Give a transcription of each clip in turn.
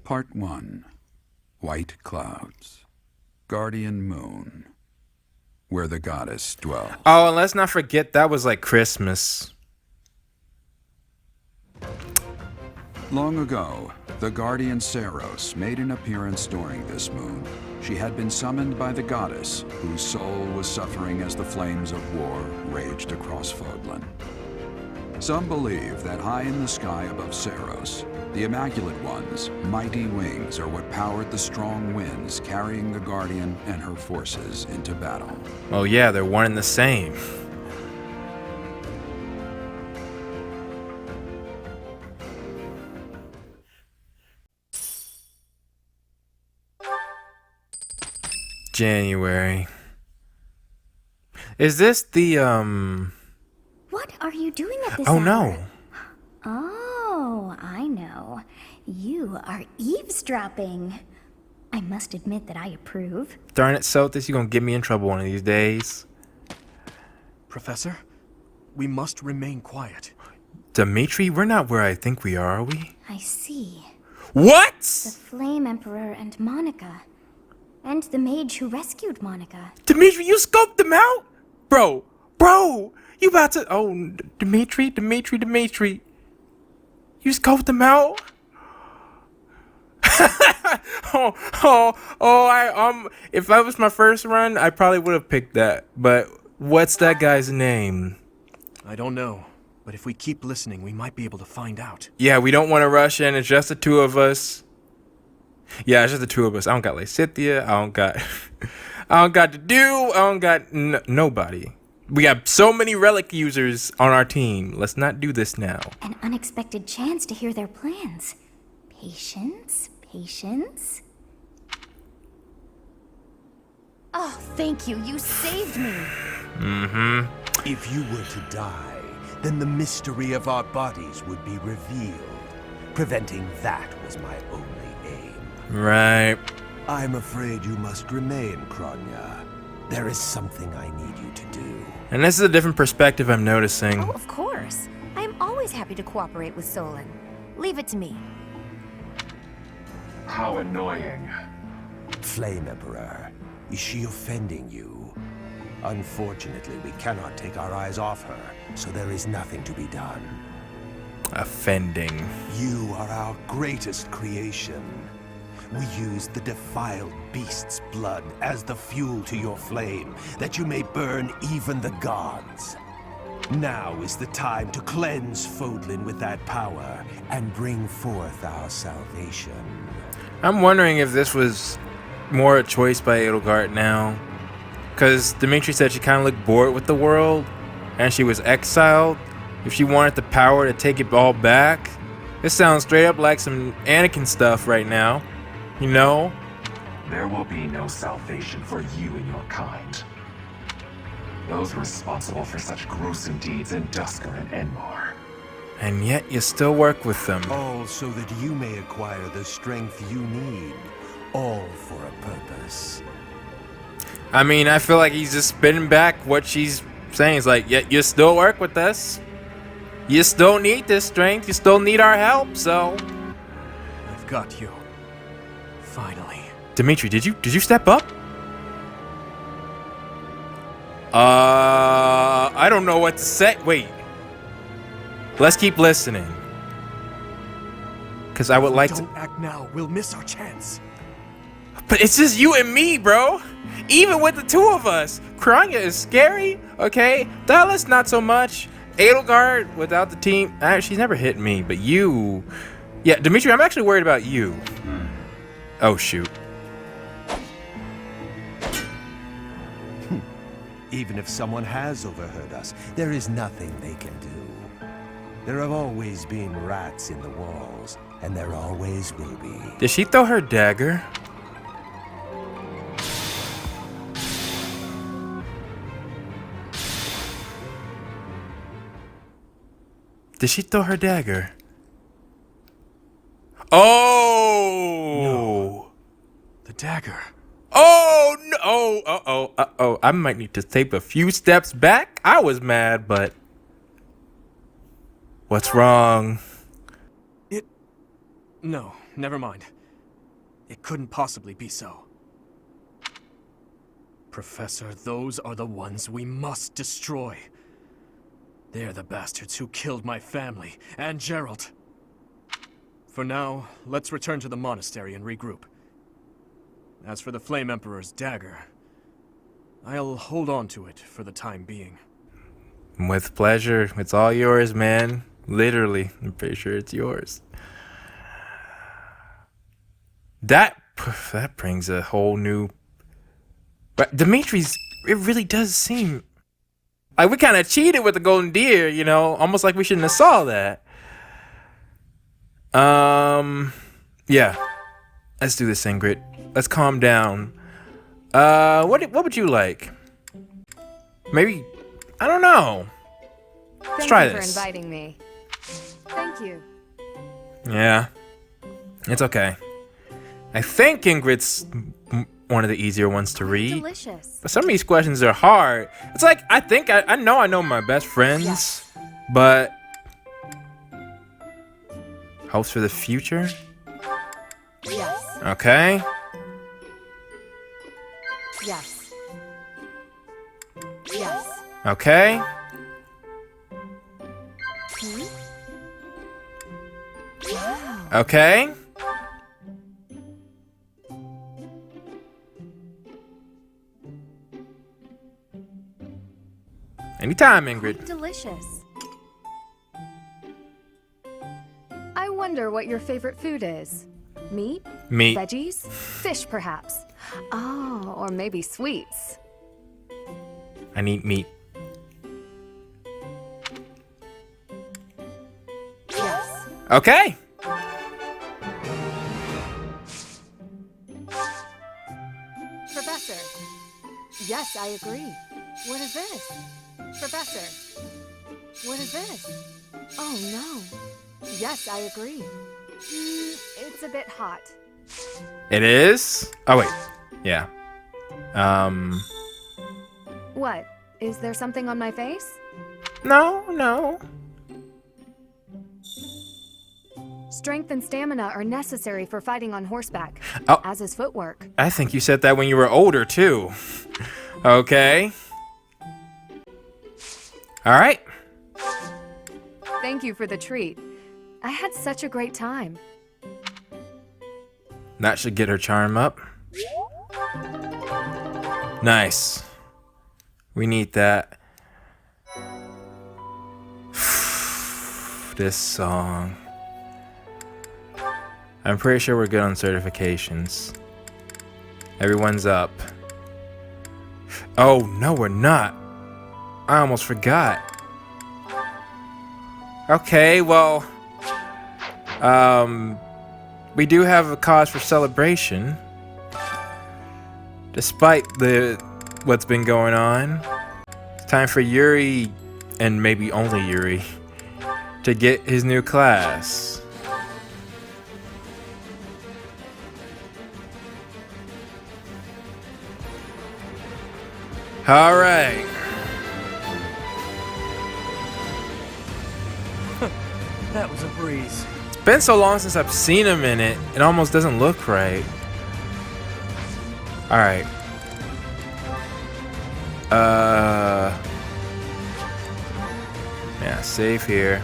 Part 1. White Clouds. Guardian Moon. Where the goddess dwells. Oh, and let's not forget that was like Christmas. Long ago, the guardian Saros made an appearance during this moon. She had been summoned by the goddess, whose soul was suffering as the flames of war raged across Fodlan. Some believe that high in the sky above Saros, the Immaculate One's mighty wings are what powered the strong winds carrying the Guardian and her forces into battle. Oh yeah, they're one and the same. January. Is this the What are you doing at this Oh hour? no. Oh, I know. You are eavesdropping. I must admit that I approve. Darn it, Sothis, you gonna get me in trouble one of these days. Professor, we must remain quiet. Dimitri, we're not where I think we are we? I see. What? The Flame Emperor and Monica. And the mage who rescued Monica. Dimitri, you scoped them out? Bro, you about to... Oh, Dimitri. You scoped them out? If that was my first run, I probably would have picked that. But what's that guy's name? I don't know, but if we keep listening, we might be able to find out. Yeah, we don't want to rush in. It's just the two of us. Yeah, it's just the two of us. I don't got Lysithia. I don't got Dedu. I don't got nobody. We got so many relic users on our team. Let's not do this now. An unexpected chance to hear their plans. Patience. Oh, thank you. You saved me. If you were to die, then the mystery of our bodies would be revealed. Preventing that was my only aim. Right. I'm afraid you must remain, Kronya. There is something I need you to do. And this is a different perspective I'm noticing. Oh, of course. I am always happy to cooperate with Solon. Leave it to me. How annoying. Flame Emperor, is she offending you? Unfortunately, we cannot take our eyes off her, so there is nothing to be done. Offending. You are our greatest creation. We use the defiled beast's blood as the fuel to your flame, that you may burn even the gods. Now is the time to cleanse Fodlan with that power and bring forth our salvation. I'm wondering if this was more a choice by Edelgard now. Because Dimitri said she kind of looked bored with the world, and she was exiled. If she wanted the power to take it all back. This sounds straight up like some Anakin stuff right now. You know? There will be no salvation for you and your kind. Those responsible for such gruesome deeds in Dusker and Enmar. And yet you still work with them. All so that you may acquire the strength you need. All for a purpose. I mean, I feel like he's just spinning back what she's saying. It's like, yeah, you still work with us. You still need this strength. You still need our help, so... I've got you. Finally. Dimitri, did you step up? I don't know what to say. Wait. Let's keep listening. Because I would like to... Don't act now. We'll miss our chance. But it's just you and me, bro. Even with the two of us. Kronya is scary, okay? Dallas, not so much. Edelgard, without the team... she's never hit me, but you... Yeah, Dimitri, I'm actually worried about you. Oh, shoot. Even if someone has overheard us, there is nothing they can do. There have always been rats in the walls, and there always will be. Did she throw her dagger? Did she throw her dagger? Oh! No. The dagger. Oh no! Uh-oh. I might need to take a few steps back. I was mad, but... What's wrong? No, never mind. It couldn't possibly be so. Professor, those are the ones we must destroy. They're the bastards who killed my family and Gerald. For now, let's return to the monastery and regroup. As for the Flame Emperor's dagger, I'll hold on to it for the time being. With pleasure. It's all yours, man. Literally. I'm pretty sure it's yours. That brings a whole new... But Dimitri's... It really does seem... Like, we kind of cheated with the golden deer, you know? Almost like we shouldn't have saw that. Yeah. Let's do this, Ingrid. Let's calm down. What would you like? Maybe... I don't know. Let's try this. Thank you for inviting me. Thank you. Yeah. It's okay. I think Ingrid's one of the easier ones to read. Delicious. But some of these questions are hard. It's like, I think I know my best friends, Yes. but hopes for the future? Yes. Okay. Yes. Yes. Okay. Wow. Okay. Anytime, Ingrid. Delicious. I wonder what your favorite food is. Meat? Meat. Veggies? Fish, perhaps. Oh, or maybe sweets. I need meat. Yes. Okay. Professor. Yes, I agree. What is this? Professor. What is this? Oh, no. Yes, I agree. It's a bit hot. It is? Oh, wait. Yeah. What? Is there something on my face? No. Strength and stamina are necessary for fighting on horseback, Oh. as is footwork. I think you said that when you were older, too. Okay. All right. Thank you for the treat. I had such a great time. That should get her charm up. Nice. We need that. This song. I'm pretty sure we're good on certifications. Everyone's up. Oh, no, we're not. I almost forgot. Okay, well, we do have a cause for celebration. Despite what's been going on. It's time for Yuri, and maybe only Yuri, to get his new class. All right. That was a breeze. It's been so long since I've seen him in it. It almost doesn't look right. All right. Yeah, save here.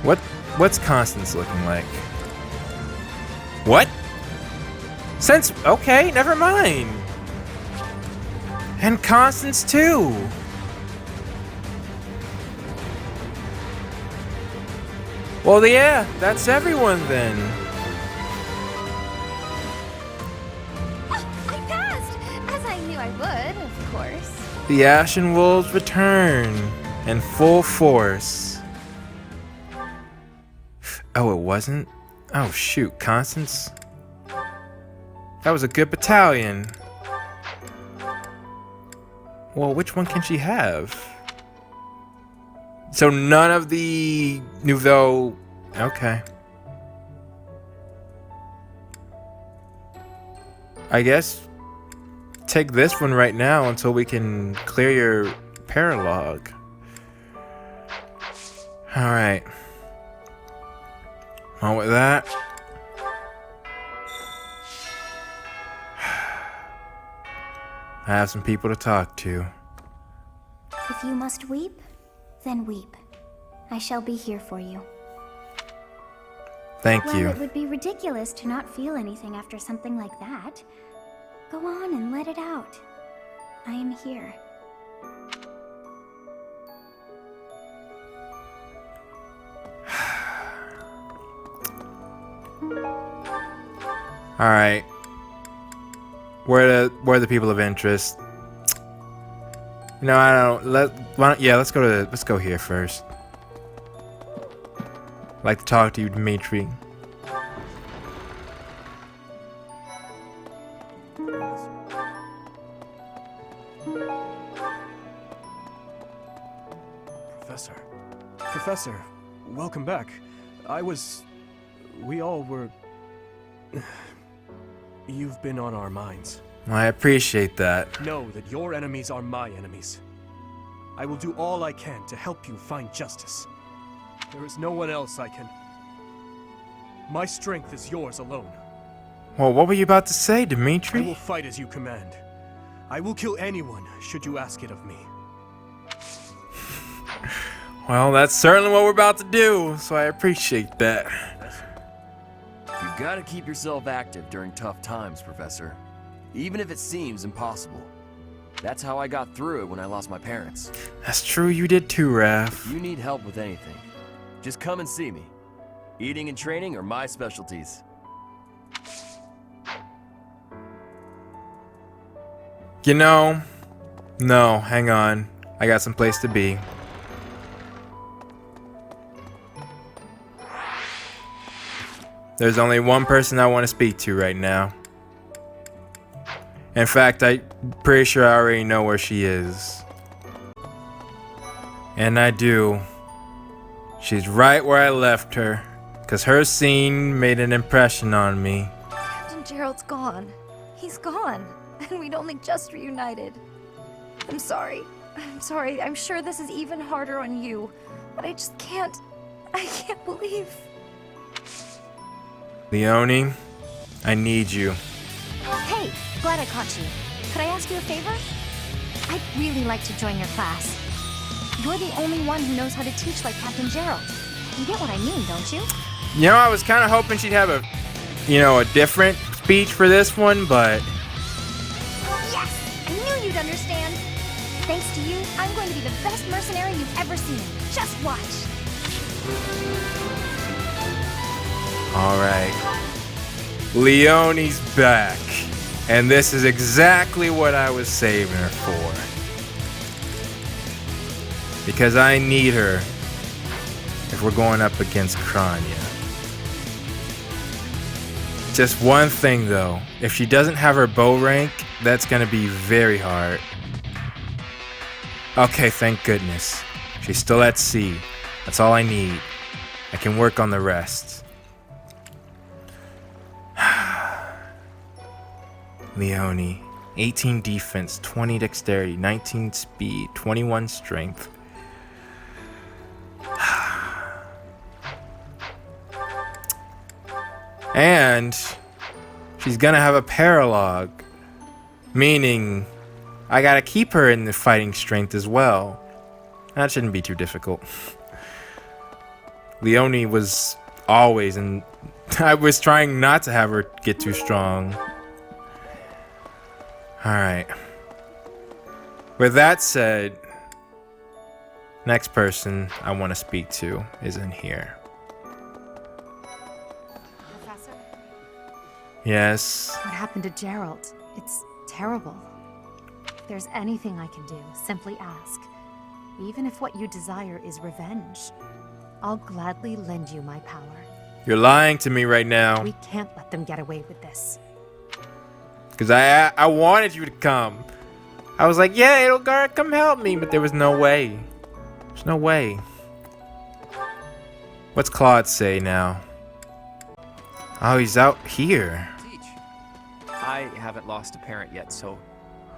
What's Constance looking like? What? Okay, never mind. And Constance too. Well, yeah, that's everyone then. I passed, as I knew I would, of course. The Ashen Wolves return in full force. Oh, it wasn't? Oh, shoot, Constance? That was a good battalion. Well, which one can she have? So none of the Nouveau... Okay. I guess take this one right now until we can clear your paralog. Alright. On with that. I have some people to talk to. If you must weep, then weep. I shall be here for you. Thank Well, you. it would be ridiculous to not feel anything after something like that. Go on and let it out. I am here. All right. Where are the people of interest? You know, I don't. Let's go here first. I'd like to talk to you, Dimitri. Professor, welcome back. We all were... You've been on our minds. I appreciate that. Know that your enemies are my enemies. I will do all I can to help you find justice. There is no one else I can... My strength is yours alone. Well, what were you about to say, I Dimitri? will fight as you command. I will kill anyone, should you ask it of me. Well, that's certainly what we're about to do, so I appreciate that. You gotta keep yourself active during tough times, Professor. Even if it seems impossible. That's how I got through it when I lost my parents. That's true, you did too, Raph. If you need help with anything, just come and see me. Eating and training are my specialties. You know, no, hang on. I got some place to be. There's only one person I want to speak to right now. In fact, I'm pretty sure I already know where she is. And I do. She's right where I left her, because her scene made an impression on me. Captain Gerald's gone. He's gone. And we'd only just reunited. I'm sorry. I'm sure this is even harder on you. But I just can't... I can't believe... Leonie, I need you. Hey, glad I caught you. Could I ask you a favor? I'd really like to join your class. You're the only one who knows how to teach like Captain Gerald. You get what I mean, don't you? You know, I was kind of hoping she'd have a different speech for this one, but... Yes! I knew you'd understand. Thanks to you, I'm going to be the best mercenary you've ever seen. Just watch. Alright. Leonie's back. And this is exactly what I was saving her for. Because I need her if we're going up against Kranya. Just one thing though. If she doesn't have her bow rank, that's gonna be very hard. Okay, thank goodness. She's still at sea. That's all I need. I can work on the rest. Leonie, 18 defense, 20 dexterity, 19 speed, 21 strength. And she's gonna have a paralogue, meaning I gotta keep her in the fighting strength as well. That shouldn't be too difficult. Leonie was always, and I was trying not to have her get too strong. Alright. With that said, next person I want to speak to is in here. Professor, Yes. what happened to Gerald? It's terrible. If there's anything I can do, simply ask. Even if what you desire is revenge, I'll gladly lend you my power. You're lying to me right now. We can't let them get away with this. Because I wanted you to come. I was like, yeah, Edelgard, come help me. But there was no way. There's no way. What's Claude say now? Oh, he's out here. Teach. I haven't lost a parent yet, so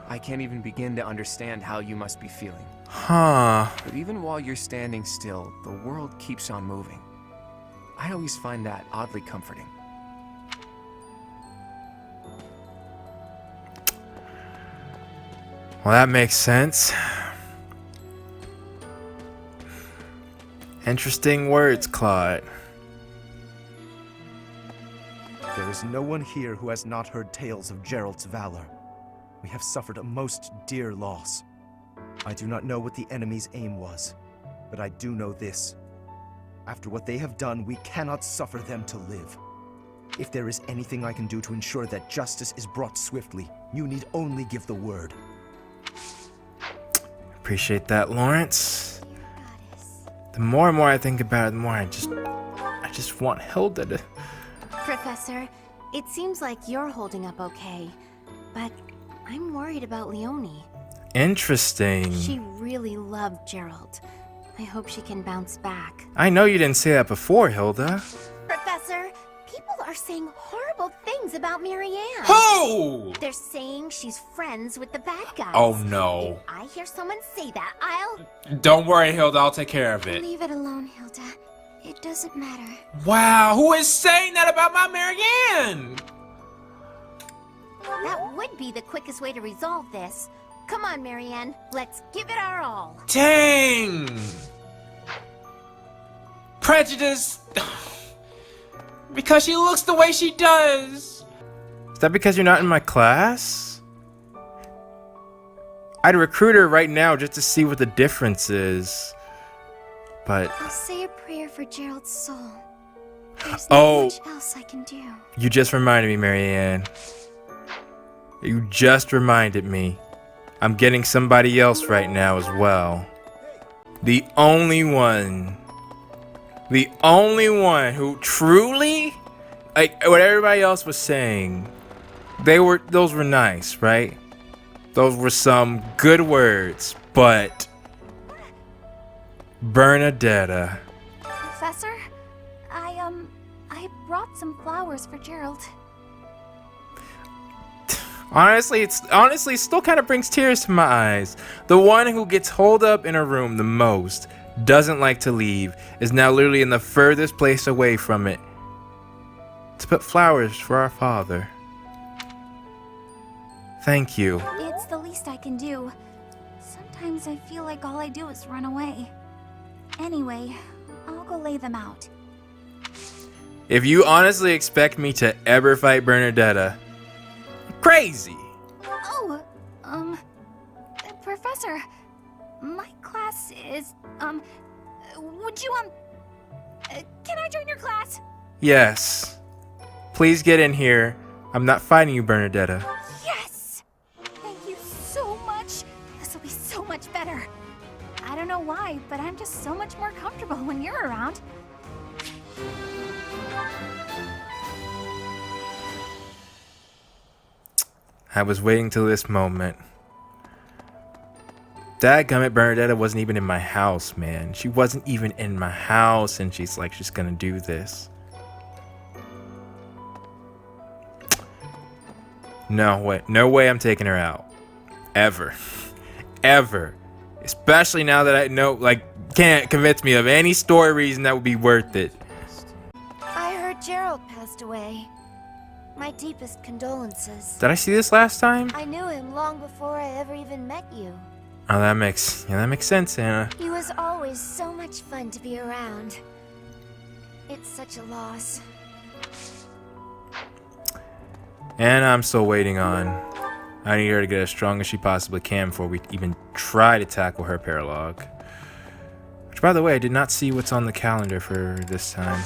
I can't even begin to understand how you must be feeling. Huh. But even while you're standing still, the world keeps on moving. I always find that oddly comforting. Well, that makes sense. Interesting words, Claude. There is no one here who has not heard tales of Gerald's valor. We have suffered a most dear loss. I do not know what the enemy's aim was, but I do know this. After what they have done, we cannot suffer them to live. If there is anything I can do to ensure that justice is brought swiftly, you need only give the word. Appreciate that, Lawrence. The more and more I think about it, the more I just want Hilda to... Professor, it seems like you're holding up okay, but I'm worried about Leonie. Interesting. She really loved Gerald. I hope she can bounce back. I know you didn't say that before, Hilda. Professor, people are saying horrible things about Marianne. Who? They're saying she's friends with the bad guys. Oh no. If I hear someone say that, I'll... Don't worry, Hilda, I'll take care of it. Leave it alone, Hilda. It doesn't matter. Wow, who is saying that about my Marianne? That would be the quickest way to resolve this. Come on, Marianne. Let's give it our all. Dang! Prejudice! Because she looks the way she does! Is that because you're not in my class? I'd recruit her right now just to see what the difference is. But... I'll say a prayer for Gerald's soul. There's Oh. not much else I can do. You just reminded me, Marianne. You just reminded me. I'm getting somebody else right now as well. The only one who truly, like what everybody else was saying, those were nice, right? Those were some good words, but Bernadetta. Professor, I brought some flowers for Gerald. Honestly, it still kind of brings tears to my eyes. The one who gets holed up in a room the most, doesn't like to leave, is now literally in the furthest place away from it to put flowers for our father. Thank you. It's the least I can do. Sometimes I feel like all I do is run away. Anyway, I'll go lay them out. If you honestly expect me to ever fight Bernadetta, crazy. Oh, Professor, my class is, would you, can I join your class? Yes. Please get in here. I'm not fighting you, Bernadetta. Yes! Thank you so much. This will be so much better. I don't know why, but I'm just so much more comfortable when you're around. I was waiting till this moment. Dadgummit, Bernadetta wasn't even in my house, man. She wasn't even in my house, and she's like, she's gonna do this. No way. No way I'm taking her out. Ever. Ever. Especially now that I know, like, can't convince me of any story reason that would be worth it. I heard Gerald passed away. My deepest condolences. Did I see this last time? I knew him long before I ever even met you. Oh, that makes sense, Anna. He was always so much fun to be around. It's such a loss. And I'm still waiting on. I need her to get as strong as she possibly can before we even try to tackle her paralog. Which, by the way, I did not see what's on the calendar for this time.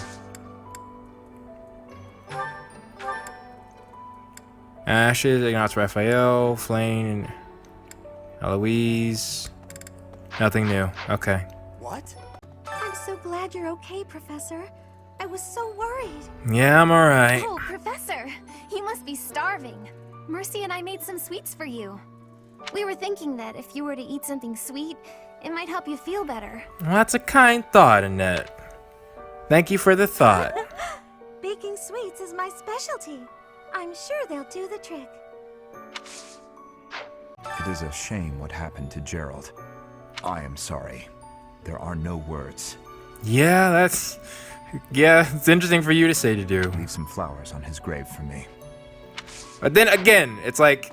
Ashes, Ignatz Raphael, Flame, Eloise. Nothing new. Okay. What? I'm so glad you're okay, Professor. I was so worried. Yeah, I'm alright. Oh, Professor, you must be starving. Mercy and I made some sweets for you. We were thinking that if you were to eat something sweet, it might help you feel better. Well, that's a kind thought, Annette. Thank you for the thought. Baking sweets is my specialty. I'm sure they'll do the trick. It is a shame what happened to Gerald. I am sorry. There are no words. Yeah, it's interesting for you to say to do. Leave some flowers on his grave for me. But then again, it's like,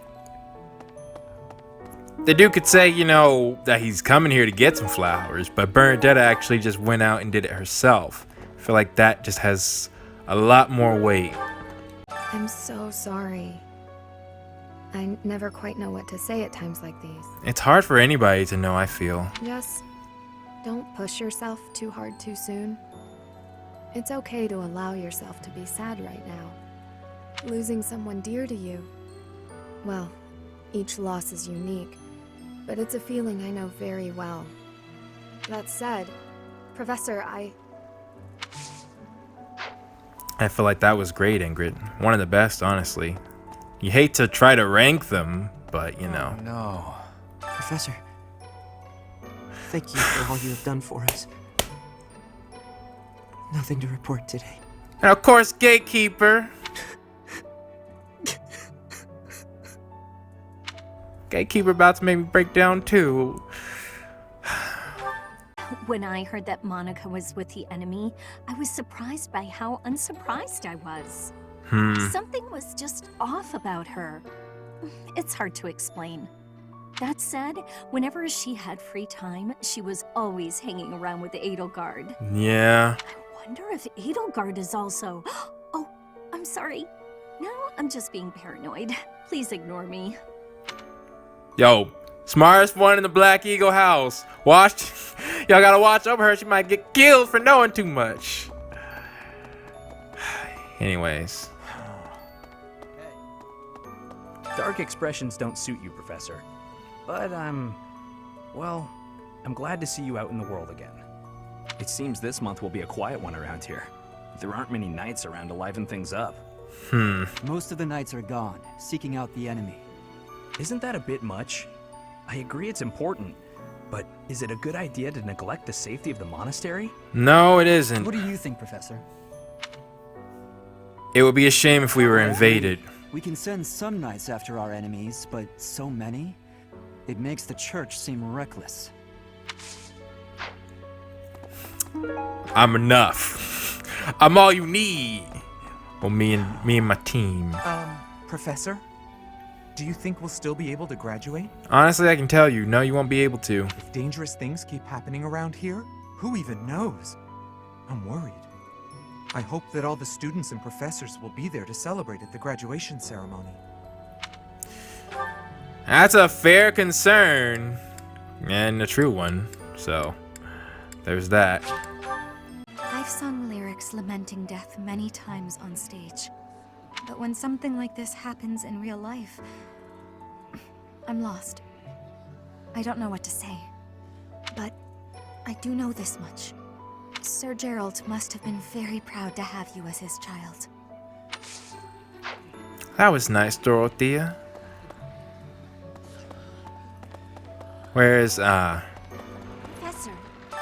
The dude could say, you know, that he's coming here to get some flowers, but Bernadetta actually just went out and did it herself. I feel like that just has a lot more weight. I'm so sorry. I never quite know what to say at times like these. It's hard for anybody to know, I feel. Just don't push yourself too hard too soon. It's okay to allow yourself to be sad right now. Losing someone dear to you, well, each loss is unique, but it's a feeling I know very well. That said, Professor, I feel like that was great, Ingrid. One of the best, honestly. You hate to try to rank them, but you know. Oh, no. Professor, thank you for all you have done for us. Nothing to report today. And of course, Gatekeeper. Gatekeeper about to make me break down too. When I heard that Monica was with the enemy, I was surprised by how unsurprised I was. Something was just off about her. It's hard to explain. That said, whenever she had free time, she was always hanging around with the Edelgard. Yeah. I wonder if Edelgard is also... Oh, I'm sorry. No, I'm just being paranoid. Please ignore me. Yo, smartest one in the Black Eagle house. Watch. Y'all gotta watch over her. She might get killed for knowing too much. Anyways. Dark expressions don't suit you, Professor. But I'm glad to see you out in the world again. It seems this month will be a quiet one around here. There aren't many knights around to liven things up. Most of the knights are gone, seeking out the enemy. Isn't that a bit much? I agree it's important, but is it a good idea to neglect the safety of the monastery? No, it isn't. What do you think, Professor? It would be a shame if we were invaded. We can send some knights after our enemies, but so many? It makes the church seem reckless. I'm enough. I'm all you need. Well, me and my team. Professor? Do you think we'll still be able to graduate? Honestly, I can tell you, no, you won't be able to. If dangerous things keep happening around here, who even knows? I'm worried. I hope that all the students and professors will be there to celebrate at the graduation ceremony. That's a fair concern. And a true one. So, there's that. I've sung lyrics lamenting death many times on stage. But when something like this happens in real life, I'm lost. I don't know what to say. But I do know this much. Sir Gerald must have been very proud to have you as his child. That was nice, Dorothea. Where's, Professor,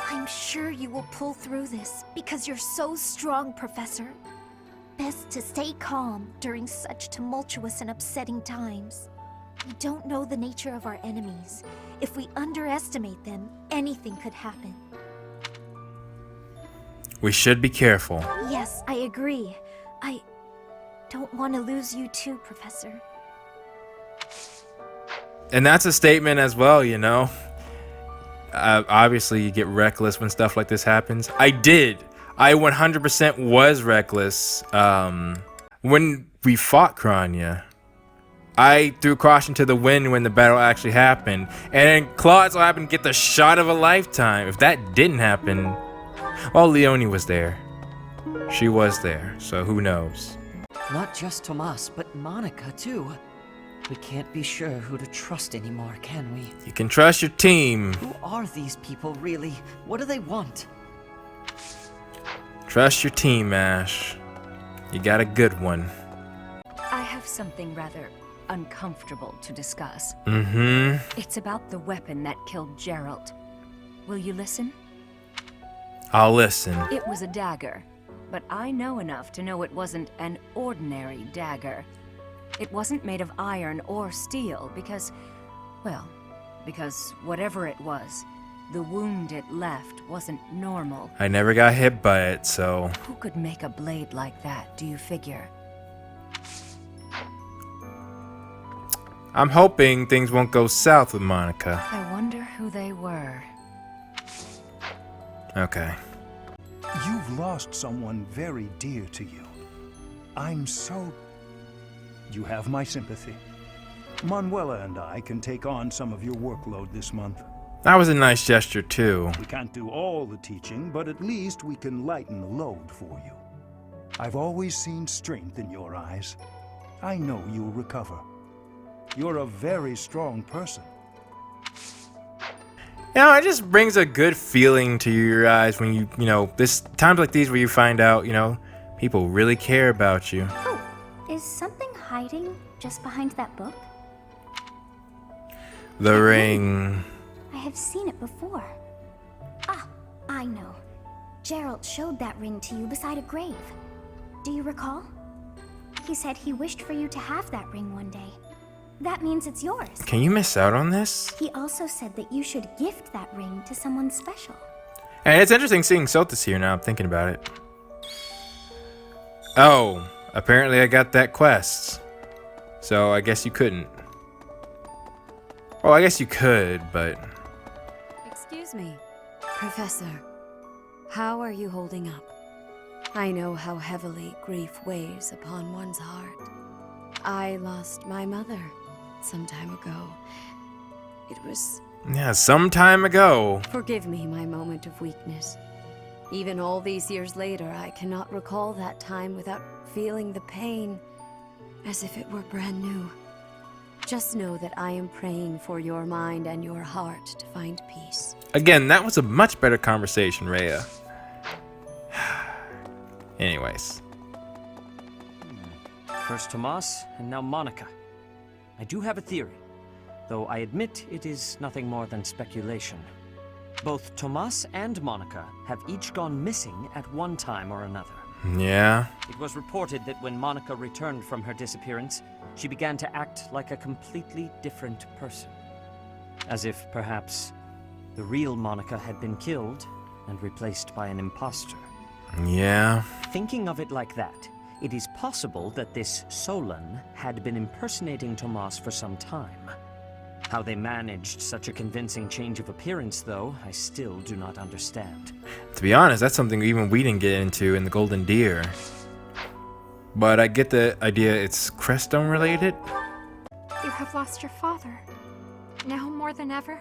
I'm sure you will pull through this because you're so strong, Professor. Best to stay calm during such tumultuous and upsetting times. We don't know the nature of our enemies. If we underestimate them, anything could happen. we should be careful. Yes, I agree. I don't want to lose you too, Professor. And that's a statement as well, you know. Obviously, you get reckless when stuff like this happens. I 100% was reckless. When we fought Kranya, I threw caution to the wind when the battle actually happened. And Claude so happened to get the shot of a lifetime. If that didn't happen, well, Leonie was there. She was there, so who knows? Not just Tomas, but Monica, too. We can't be sure who to trust anymore, can we? You can trust your team. Who are these people, really? What do they want? Trust your team, Ash. You got a good one. I have something rather uncomfortable to discuss. It's about the weapon that killed Gerald. Will you listen? I'll listen. It was a dagger, but I know enough to know it wasn't an ordinary dagger. It wasn't made of iron or steel because whatever it was, the wound it left wasn't normal. I never got hit by it, so... Who could make a blade like that, do you figure? I'm hoping things won't go south with Monica. I wonder who they were. Okay. You've lost someone very dear to you. I'm so... You have my sympathy. Manuela and I can take on some of your workload this month. That was a nice gesture, too. We can't do all the teaching, but at least we can lighten the load for you. I've always seen strength in your eyes. I know you'll recover. You're a very strong person. You know, it just brings a good feeling to your eyes when you know, this times like these where you find out, you know, people really care about you. Oh, is something hiding just behind that book? The ring. I have seen it before. Ah, I know. Gerald showed that ring to you beside a grave. Do you recall? He said he wished for you to have that ring one day. That means it's yours. Can you miss out on this? He also said that you should gift that ring to someone special. And it's interesting seeing Sotis here now, I'm thinking about it. Oh, apparently I got that quest. So I guess you couldn't. Well, I guess you could, but... Excuse me, Professor. How are you holding up? I know how heavily grief weighs upon one's heart. I lost my mother some time ago. It was... Yeah, some time ago. Forgive me my moment of weakness. Even all these years later, I cannot recall that time without feeling the pain as if it were brand new. Just know that I am praying for your mind and your heart to find peace. Again, that was a much better conversation, Rhea. Anyways. First Tomas, and now Monica. I do have a theory, though I admit it is nothing more than speculation. Both Tomas and Monica have each gone missing at one time or another. Yeah. It was reported that when Monica returned from her disappearance, she began to act like a completely different person. As if, perhaps, the real Monica had been killed and replaced by an imposter. Yeah. Thinking of it like that, it is possible that this Solon had been impersonating Tomas for some time. How they managed such a convincing change of appearance, though, I still do not understand. To be honest, that's something even we didn't get into in the Golden Deer. But I get the idea it's Crestone related. You have lost your father. Now more than ever,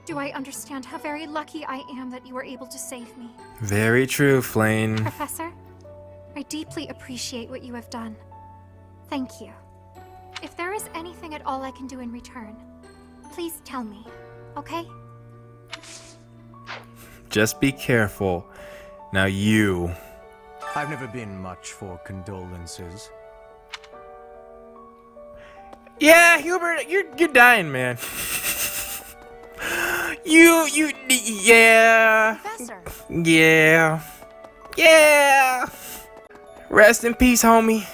do I understand how very lucky I am that you were able to save me. Very true, Flame. Professor, I deeply appreciate what you have done. Thank you. If there is anything at all I can do in return, please tell me, okay? Just be careful. Now you. I've never been much for condolences. Yeah, Hubert, you're dying, man. Yeah. Professor. Yeah. Rest in peace, homie.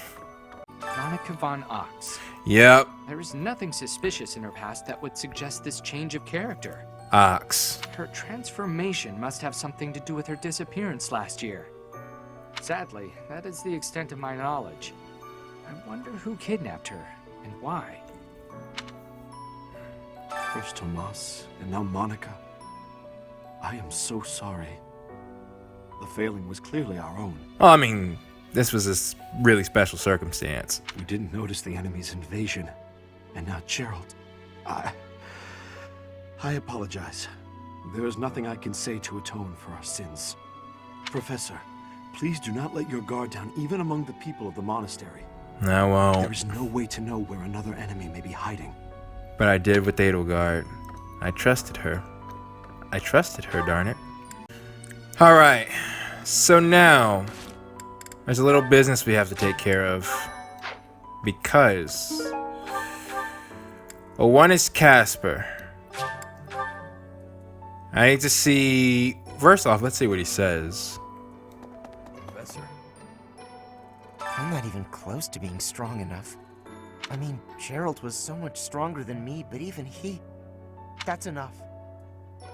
Monica von Ox. Yep. There is nothing suspicious in her past that would suggest this change of character. Ox. Her transformation must have something to do with her disappearance last year. Sadly, that is the extent of my knowledge. I wonder who kidnapped her and why. First Tomas, and now Monica. I am so sorry. The failing was clearly our own. Well, I mean, this was a really special circumstance. We didn't notice the enemy's invasion. And now Gerald. I apologize. There is nothing I can say to atone for our sins. Professor, please do not let your guard down even among the people of the monastery. I won't. There is no way to know where another enemy may be hiding. But I did with Edelgard. I trusted her. Darn it. Alright, so now there's a little business we have to take care of. Because... well, one is Casper. I need to see... first off, let's see what he says. Professor. I'm not even close to being strong enough. I mean, Gerald was so much stronger than me, but even he... that's enough.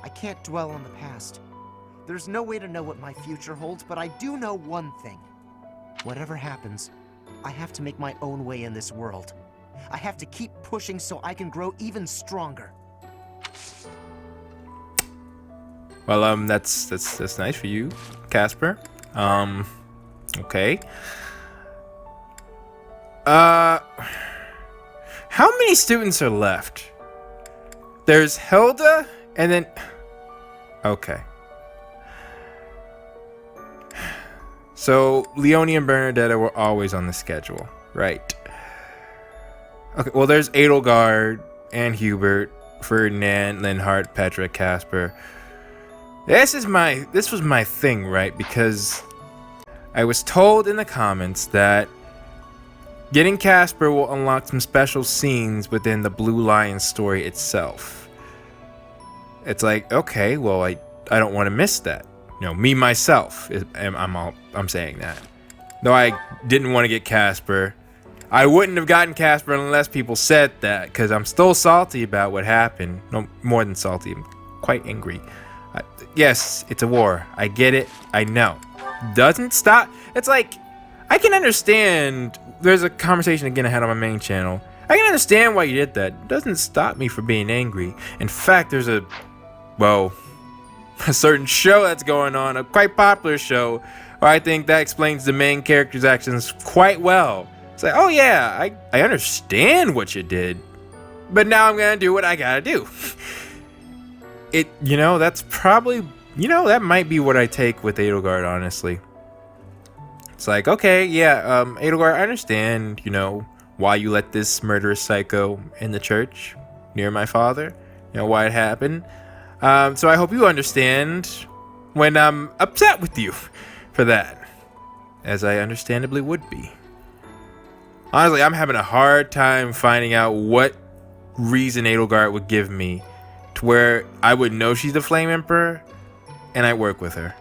I can't dwell on the past. There's no way to know what my future holds, but I do know one thing. Whatever happens, I have to make my own way in this world. I have to keep pushing so I can grow even stronger. Well, that's nice for you, Casper. Okay. How many students are left? There's Hilda, and then... Okay. So, Leonie and Bernadetta were always on the schedule, right? Okay, well, there's Edelgard and Hubert, Ferdinand, Linhardt, Petra, Casper. This was my thing, right? Because I was told in the comments that getting Casper will unlock some special scenes within the Blue Lion story itself. It's like, okay, well, I don't want to miss that. You know, me myself, I'm saying that. Though I didn't want to get Casper. I wouldn't have gotten Casper unless people said that, because I'm still salty about what happened. No, more than salty, I'm quite angry. Yes, it's a war. I get it. I know. Doesn't stop. It's like, I can understand. There's a conversation again I had on my main channel. I can understand why you did that. It doesn't stop me from being angry. In fact, there's a certain show that's going on, a quite popular show, where I think that explains the main character's actions quite well. It's like, oh yeah, I understand what you did, but now I'm gonna do what I gotta do. That's probably, that might be what I take with Edelgard, honestly. It's like, okay, yeah, Edelgard, I understand, why you let this murderous psycho in the church near my father, why it happened. So I hope you understand when I'm upset with you for that, as I understandably would be. Honestly, I'm having a hard time finding out what reason Edelgard would give me to where I would know she's the Flame Emperor and I work with her.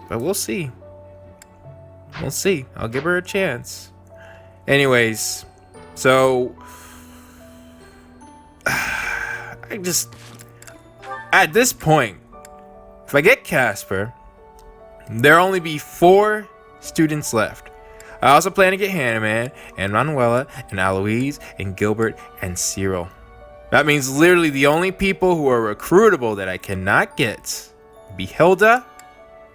But we'll see. We'll see. I'll give her a chance. Anyways, so at this point, if I get Casper, there'll only be 4 students left. I also plan to get Hannah and Manuela and Aloise and Gilbert and Cyril. That means literally the only people who are recruitable that I cannot get be Hilda,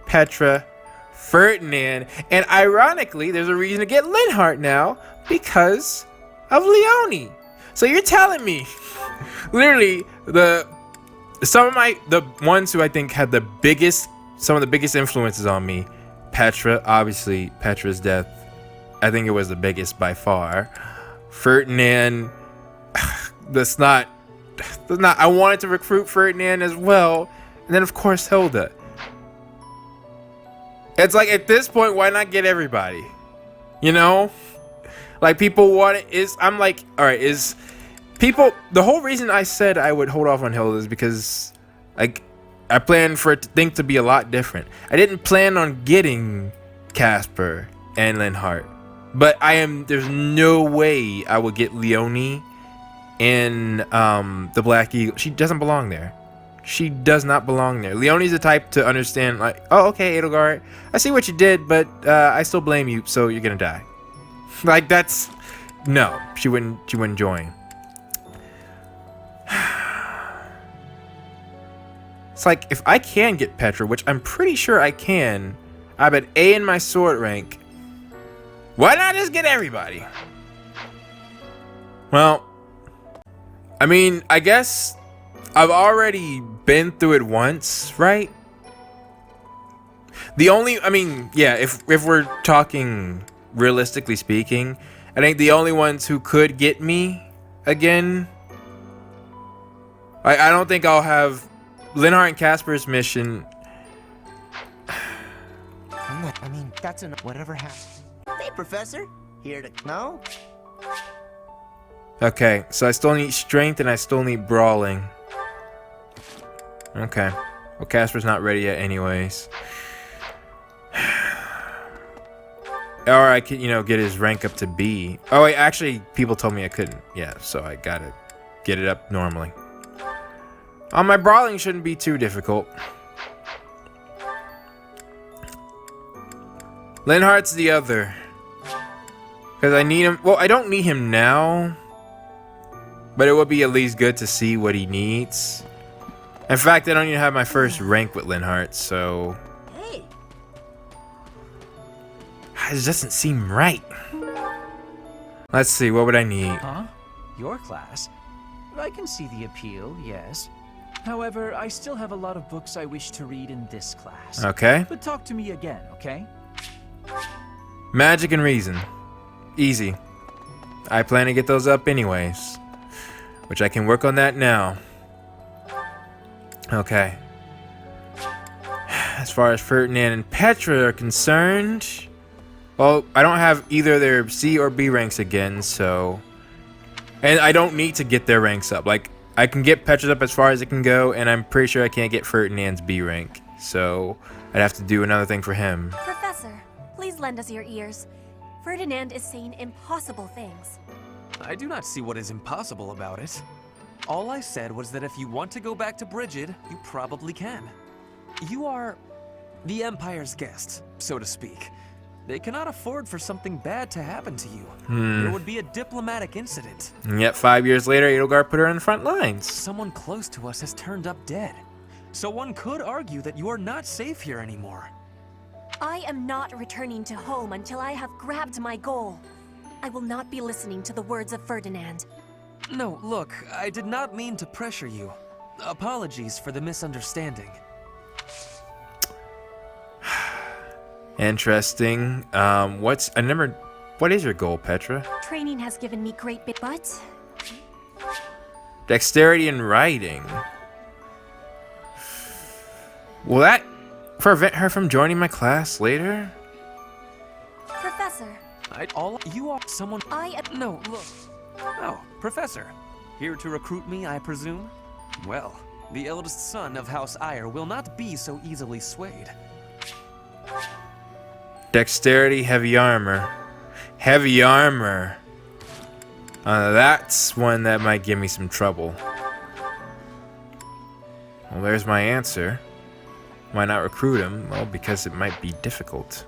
Petra, Ferdinand, and ironically, there's a reason to get Linhardt now because of Leonie. So you're telling me, literally, the ones who I think had some of the biggest influences on me, Petra, obviously Petra's death, I think it was the biggest by far. Ferdinand, I wanted to recruit Ferdinand as well, and then of course Hilda. It's like, at this point, why not get everybody? Like, people want it. I'm like, all right, the whole reason I said I would hold off on Hilda is because, like, I planned for things to be a lot different. I didn't plan on getting Casper and Linhardt, but there's no way I would get Leonie and the Black Eagle. She doesn't belong there. She does not belong there. Leonie's the type to understand, like, oh, okay, Edelgard, I see what you did, but I still blame you, so you're gonna die. Like, no, she wouldn't join. It's like, if I can get Petra, which I'm pretty sure I can, I'm at A in my sword rank, why not just get everybody? Well, I mean, I guess I've already been through it once, right? If we're talking realistically speaking, I think the only ones who could get me again, I don't think I'll have Linhardt and Casper's mission. That's enough. Whatever happens. Hey, Professor. Here to know? Okay, so I still need strength and I still need brawling. Okay. Well, Casper's not ready yet anyways. Or I could, get his rank up to B. Oh, wait, actually, people told me I couldn't. Yeah, so I gotta get it up normally. My brawling shouldn't be too difficult. Linhardt's the other. Because I need him. Well, I don't need him now. But it would be at least good to see what he needs. In fact, I don't even have my first rank with Linhardt, so... Hey. It doesn't seem right. Let's see, what would I need? Huh? Your class? I can see the appeal, yes. However, I still have a lot of books I wish to read in this class. Okay. But talk to me again, okay? Magic and reason. Easy. I plan to get those up anyways. Which I can work on that now. Okay. As far as Ferdinand and Petra are concerned... Well, I don't have either their C or B ranks again, so... And I don't need to get their ranks up. Like, I can get Petra's up as far as it can go, and I'm pretty sure I can't get Ferdinand's B rank. So, I'd have to do another thing for him. Professor, please lend us your ears. Ferdinand is saying impossible things. I do not see what is impossible about it. All I said was that if you want to go back to Brigid, you probably can. You are the Empire's guest, so to speak. They cannot afford for something bad to happen to you. There would be a diplomatic incident. And yet 5 years later, Edelgard put her in the front lines. Someone close to us has turned up dead. So one could argue that you are not safe here anymore. I am not returning to home until I have grabbed my goal. I will not be listening to the words of Ferdinand. No, look, I did not mean to pressure you. Apologies for the misunderstanding. Interesting. What is your goal, Petra? Training has given me great but... Dexterity in writing. Will that prevent her from joining my class later? Professor. You are someone... No, look. Oh, Professor. Here to recruit me, I presume? Well, the eldest son of House Ire will not be so easily swayed. Dexterity, heavy armor. Heavy armor. That's one that might give me some trouble. Well, there's my answer. Why not recruit him? Well, because it might be difficult.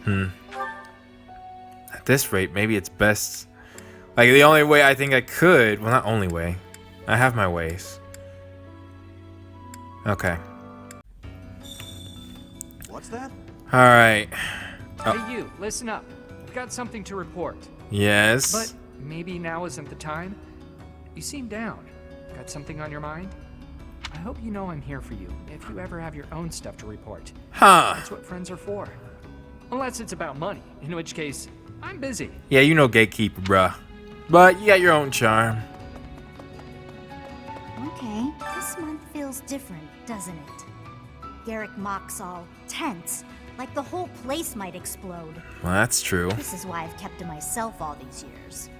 At this rate, maybe it's best... Like, the only way I think I could... Well, not only way. I have my ways. Okay. What's that? Alright. Hey you, listen up. I've got something to report. Yes? But maybe now isn't the time. You seem down. Got something on your mind? I hope you know I'm here for you if you ever have your own stuff to report. Huh. That's what friends are for. Unless it's about money, in which case, I'm busy. Yeah, you know Gatekeeper, bruh. But you got your own charm. Okay, this month feels different, doesn't it? Garrick Mock's all tense, like the whole place might explode. Well, that's true. This is why I've kept to myself all these years.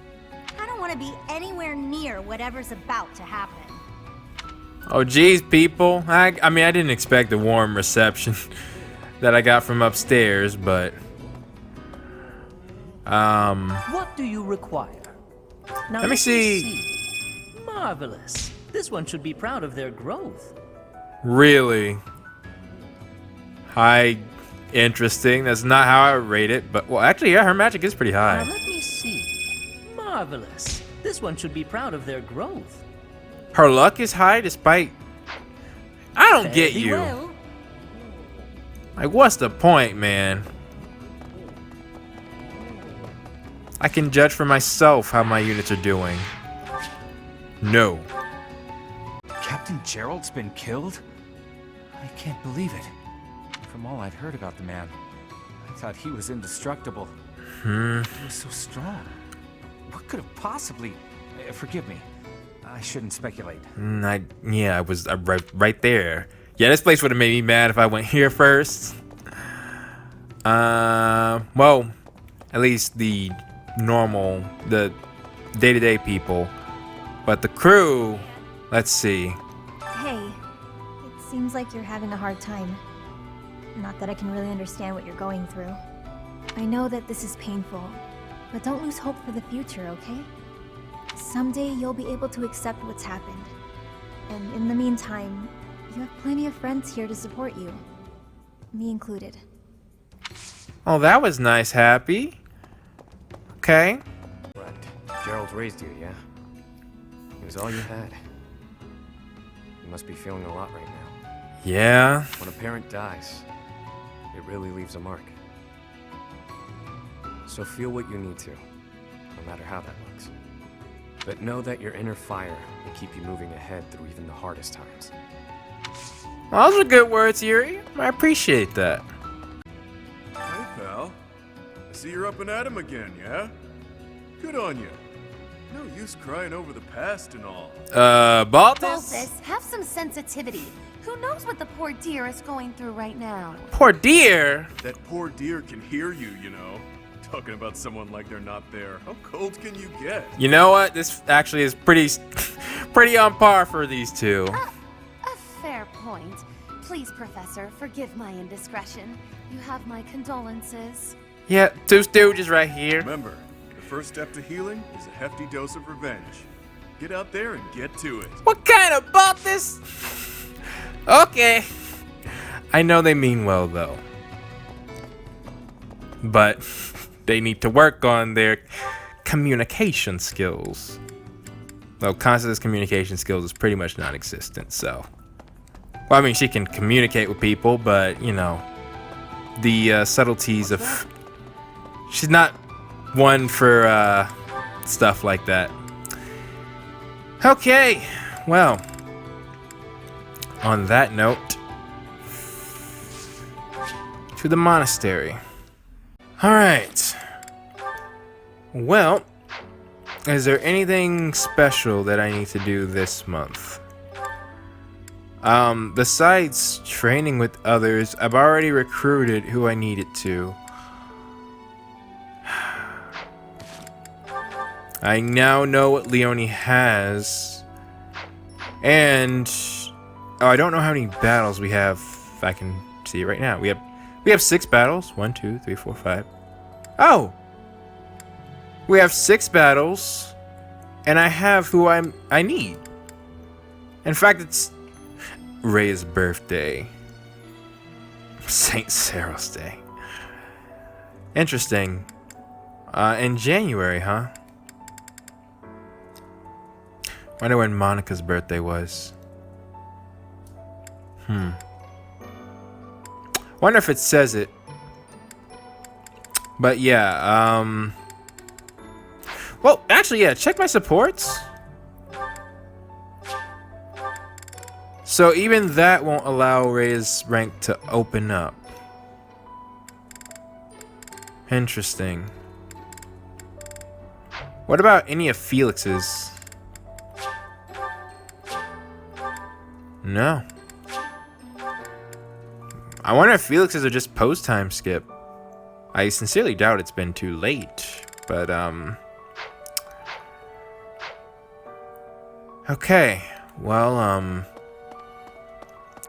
I don't want to be anywhere near whatever's about to happen. Oh, geez, people. I mean, I didn't expect the warm reception that I got from upstairs, but... What do you require? Now, let me see. Marvelous. This one should be proud of their growth. Really? High. Interesting. That's not how I rate it, but... Well, actually, yeah, her magic is pretty high. Now, let me see. Marvelous. This one should be proud of their growth. Her luck is high despite... I don't get you. Well. Like, what's the point, man? I can judge for myself how my units are doing. No. Captain Gerald's been killed? I can't believe it. From all I'd heard about the man, I thought he was indestructible. He was so strong. What could have possibly... forgive me. I shouldn't speculate. Yeah, I was right there. Yeah, this place would have made me mad if I went here first. Well, at least the normal, the day-to-day people. But the crew, let's see. Hey, it seems like you're having a hard time. Not that I can really understand what you're going through. I know that this is painful, but don't lose hope for the future, okay? Someday you'll be able to accept what's happened. And in the meantime, you have plenty of friends here to support you. Me included. Oh, that was nice, Happy. Okay. Right. Gerald raised you, yeah? He was all you had. You must be feeling a lot right now. Yeah. When a parent dies, it really leaves a mark. So feel what you need to, no matter how that looks. But know that your inner fire will keep you moving ahead through even the hardest times. Well, those are good words, Yuri. I appreciate that. Hey, pal. I see you're up and at 'em again, yeah? Good on you. No use crying over the past and all. Baltus? Baltus, have some sensitivity. Who knows what the poor dear is going through right now? Poor dear? That poor dear can hear you, you know. Talking about someone like they're not there. How cold can you get? You know what? This actually is pretty on par for these two. A fair point. Please, Professor, forgive my indiscretion. You have my condolences. Yeah, two stooges right here. Remember, the first step to healing is a hefty dose of revenge. Get out there and get to it. What kind of Baltus? Okay. I know they mean well, though. But they need to work on their communication skills. Though Constance's communication skills is pretty much non-existent, so. Well, I mean, she can communicate with people, but, you know, the subtleties of... She's not one for stuff like that. Okay, well, on that note, to the monastery. Alright. Well, is there anything special that I need to do this month? Besides training with others, I've already recruited who I needed to. I now know what Leone has. And oh, I don't know how many battles we have. If I can see it right now. We have 6 battles. 1, 2, 3, 4, 5. Oh! We have 6 battles. And I have who I need. In fact, it's Ray's birthday. St. Cyril's Day. Interesting. In January, huh? Wonder when Monica's birthday was. Wonder if it says it. But yeah, well, actually, yeah, check my supports. So even that won't allow Ray's rank to open up. Interesting. What about any of Felix's? No. I wonder if Felix's are just post time skip. I sincerely doubt it's been too late, but okay. Well,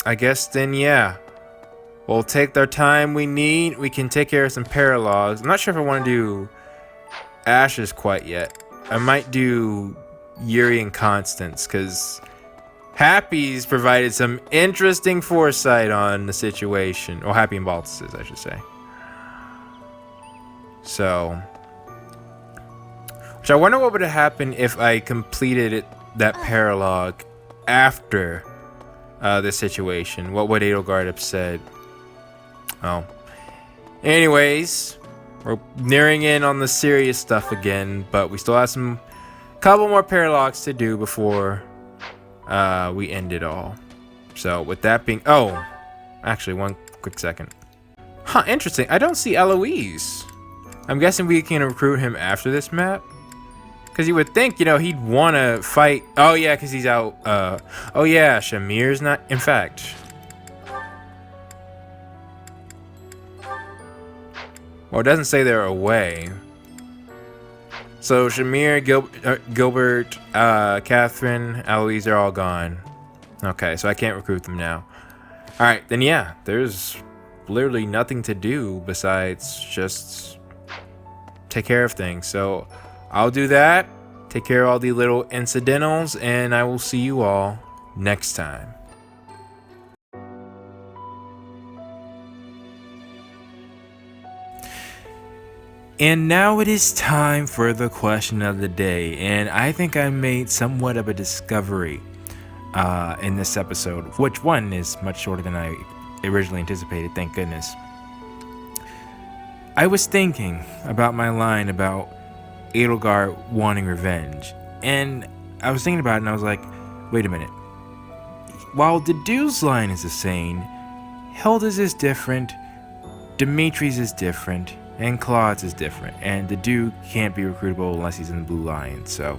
I guess then yeah. We'll take the time we need. We can take care of some paralogs. I'm not sure if I want to do Ashes quite yet. I might do Yuri and Constance, because Happy's provided some interesting foresight on the situation. Or Happy and Baltus's, I should say. So, which I wonder what would have happened if I completed that paralog after this situation. What would Edelgard have said? Oh. Anyways, we're nearing in on the serious stuff again, but we still have couple more paralogs to do before we end it all. So with that being, oh, actually one quick second. Huh, interesting. I don't see Eloise. I'm guessing we can recruit him after this map. Because you would think, you know, he'd want to fight. Oh yeah, because he's out. Oh yeah, Shamir's not. In fact. Well, it doesn't say they're away. So Shamir, Gilbert, Catherine, Eloise are all gone. Okay, so I can't recruit them now. Alright, then yeah, there's literally nothing to do besides just take care of things. So I'll do that, take care of all the little incidentals, and I will see you all next time. And now it is time for the question of the day. And I think I made somewhat of a discovery in this episode, which one is much shorter than I originally anticipated, thank goodness. I was thinking about my line about Edelgard wanting revenge. And I was thinking about it and I was like, wait a minute. While Dedue's line is the same, Hilda's is different, Dimitri's is different, and Claude's is different. And Dedue can't be recruitable unless he's in the Blue Lion, so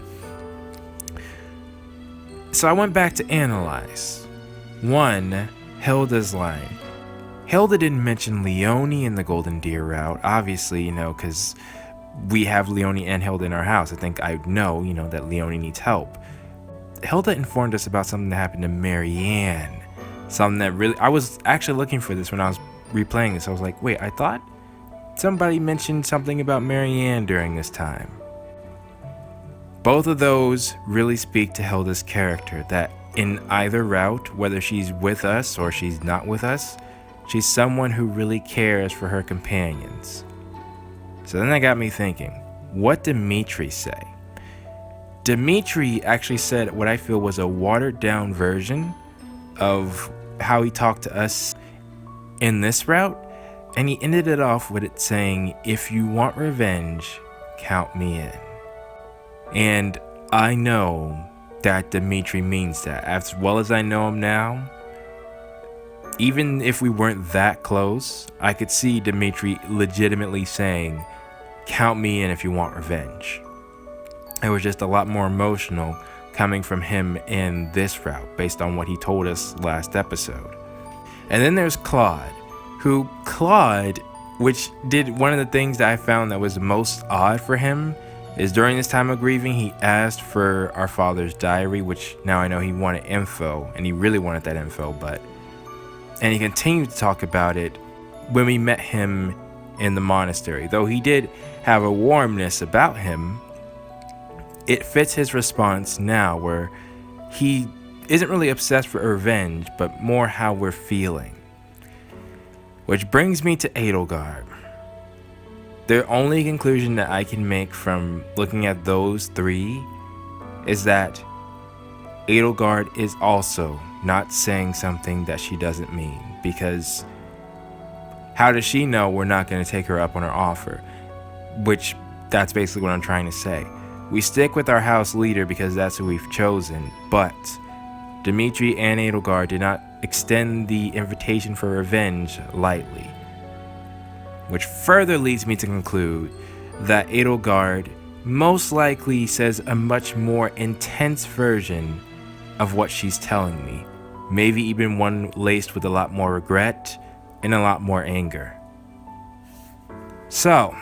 I went back to analyze. 1. Hilda's line. Hilda didn't mention Leone in the Golden Deer route, obviously, because we have Leone and Hilda in our house. I think I know, that Leone needs help. Hilda informed us about something that happened to Marianne. Something that really, I was actually looking for this when I was replaying this. I was like, wait, I thought somebody mentioned something about Marianne during this time. Both of those really speak to Hilda's character, that in either route, whether she's with us or she's not with us, she's someone who really cares for her companions. So then that got me thinking, what did Dimitri say? Dimitri actually said what I feel was a watered down version of how he talked to us in this route, and he ended it off with it saying, if you want revenge, count me in. And I know that Dimitri means that. As well as I know him now, even if we weren't that close, I could see Dimitri legitimately saying, count me in if you want revenge. It was just a lot more emotional coming from him in this route based on what he told us last episode. And then there's Claude, which did one of the things that I found that was most odd for him, is during this time of grieving, he asked for our father's diary, which now I know he wanted info, and he really wanted that info, and he continued to talk about it when we met him in the monastery. Though he did have a warmness about him, it fits his response now, where he isn't really obsessed for revenge, but more how we're feeling. Which brings me to Edelgard. The only conclusion that I can make from looking at those three is that Edelgard is also not saying something that she doesn't mean, because how does she know we're not going to take her up on her offer? Which, that's basically what I'm trying to say. We stick with our house leader because that's who we've chosen, but Dimitri and Edelgard did not extend the invitation for revenge lightly. Which further leads me to conclude that Edelgard most likely says a much more intense version of what she's telling me. Maybe even one laced with a lot more regret and a lot more anger. So,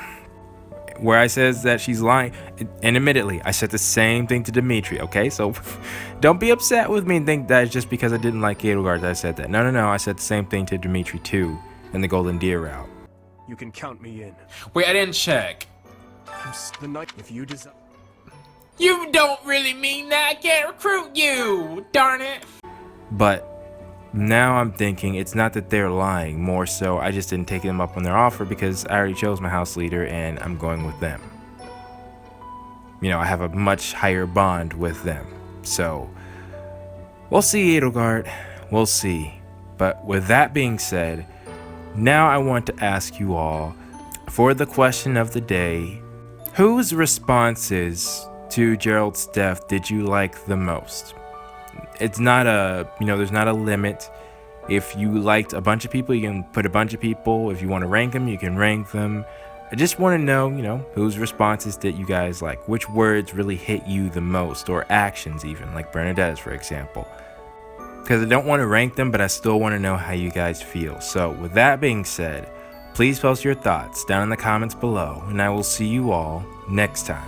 where I says that she's lying, and admittedly, I said the same thing to Dimitri, okay? So, don't be upset with me and think that it's just because I didn't like Edelgard that I said that. No, I said the same thing to Dimitri too, in the Golden Deer route. You can count me in. Wait, I didn't check. The night if you desire. You don't really mean that. I can't recruit you, darn it. But now I'm thinking it's not that they're lying, more so I just didn't take them up on their offer because I already chose my house leader and I'm going with them. I have a much higher bond with them. So, we'll see, Edelgard. We'll see. But with that being said, now I want to ask you all, for the question of the day, whose responses to Gerald's death did you like the most? It's not there's not a limit. If you liked a bunch of people, you can put a bunch of people. If you want to rank them, you can rank them. I just want to know, whose responses did you guys like? Which words really hit you the most, or actions even, like Bernadetta's, for example. Because I don't want to rank them, but I still want to know how you guys feel. So with that being said, please post your thoughts down in the comments below, and I will see you all next time.